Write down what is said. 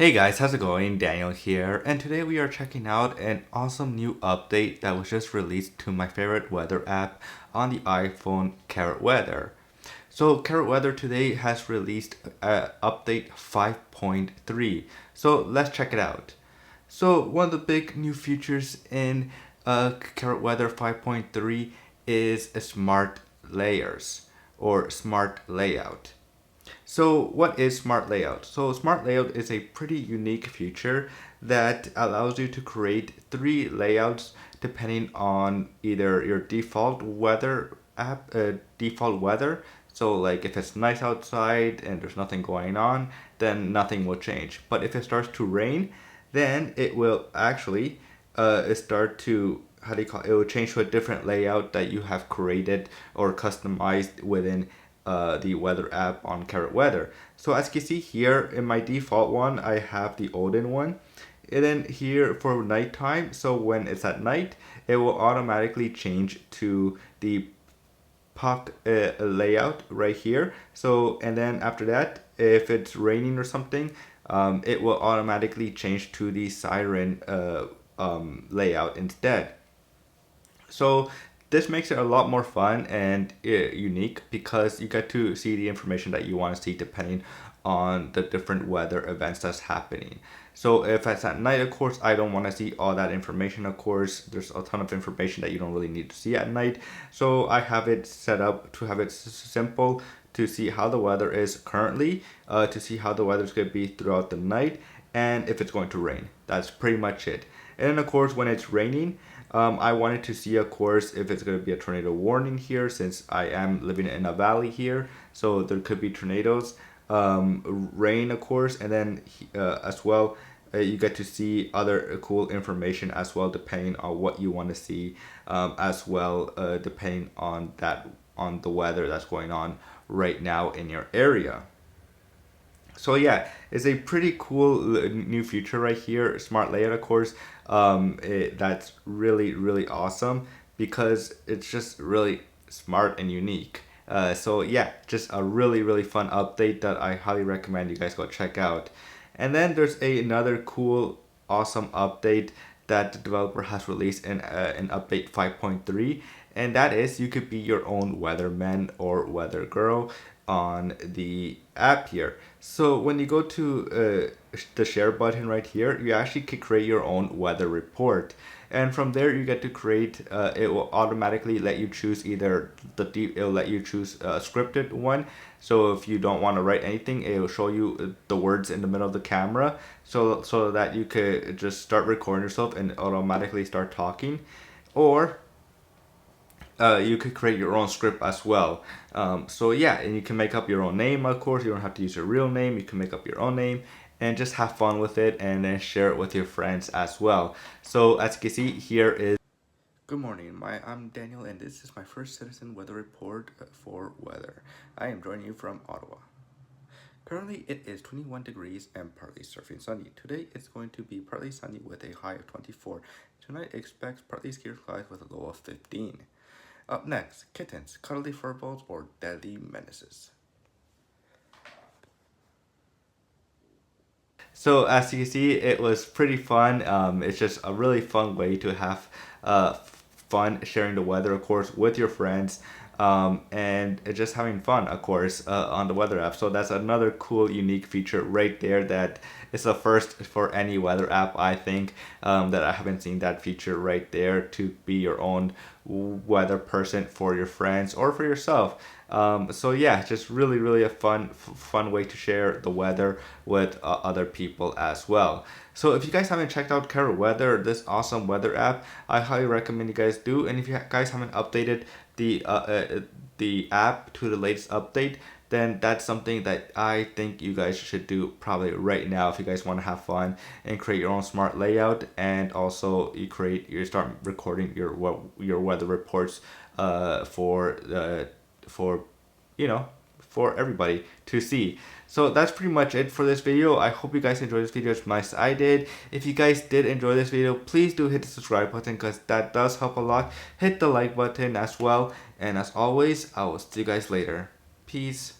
Hey guys, how's it going? Daniel here, and today we are checking out an awesome new update that was just released to my favorite weather app on the iPhone, Carrot Weather. So Carrot Weather today has released update 5.3. So let's check it out. So one of the big new features in Carrot Weather 5.3 is a smart layers or smart layout. So what is Smart Layout? So Smart Layout is a pretty unique feature that allows you to create three layouts depending on either your default weather app, default weather. So like if it's nice outside and there's nothing going on, then nothing will change. But if it starts to rain, then it will actually start to how do you call it? It will change to a different layout that you have created or customized within the weather app on Carrot Weather. So as you can see here in my default one, I have the olden one. And then here for nighttime, so when it's at night, it will automatically change to the puck layout right here. So and then after that, if it's raining or something, it will automatically change to the siren layout instead. So this makes it a lot more fun and unique because you get to see the information that you want to see depending on the different weather events that's happening. So if it's at night, of course, I don't want to see all that information. Of course, there's a ton of information that you don't really need to see at night. So I have it set up to have it simple to see how the weather is currently, to see how the weather is going to be throughout the night, and if it's going to rain. That's pretty much it. And then of course, when it's raining, I wanted to see, of course, if it's going to be a tornado warning here since I am living in a valley here. So there could be tornadoes, rain, of course, and then as well, you get to see other cool information as well, depending on what you want to see, as well, depending on on the weather that's going on right now in your area. So yeah, it's a pretty cool new feature right here. Smart layout, of course. That's really awesome because it's just really smart and unique. So yeah, just a really fun update that I highly recommend you guys go check out. And then there's another cool, awesome update that the developer has released in update 5.3, and that is you could be your own weatherman or weather girl on the app here. So when you go to the share button right here, you actually can create your own weather report. And from there you get to create, it will automatically let you choose either it'll let you choose a scripted one. So if you don't want to write anything, it will show you the words in the middle of the camera, so that you could just start recording yourself and automatically start talking. Or you could create your own script as well. So yeah, and you can make up your own name, of course. You don't have to use your real name. You can make up your own name and just have fun with it and then share it with your friends as well. So as you can see, here is Good morning, I'm Daniel, and this is my first citizen weather report for weather. I am joining you from Ottawa. Currently, it is 21 degrees and partly surfing sunny. Today, it's going to be partly sunny with a high of 24. Tonight, expects partly clear skies with a low of 15. Up next, kittens, cuddly furballs, or deadly menaces. So as you can see, it was pretty fun. It's just a really fun way to have fun sharing the weather, of course, with your friends, and just having fun, of course, on the weather app. So that's another cool, unique feature right there that is a first for any weather app, I think, that I haven't seen that feature right there to be your own weather person for your friends or for yourself. So yeah, just really a fun way to share the weather with other people as well. So if you guys haven't checked out Carrot Weather, this awesome weather app, I highly recommend you guys do. And if you guys haven't updated the app to the latest update, then that's something that I think you guys should do probably right now if you guys want to have fun and create your own smart layout, and also you start recording your weather reports for for everybody to see. So that's pretty much it for this video. I hope you guys enjoyed this video as much as I did. If you guys did enjoy this video, please do hit the subscribe button because that does help a lot. Hit the like button as well. And as always, I will see you guys later. Peace.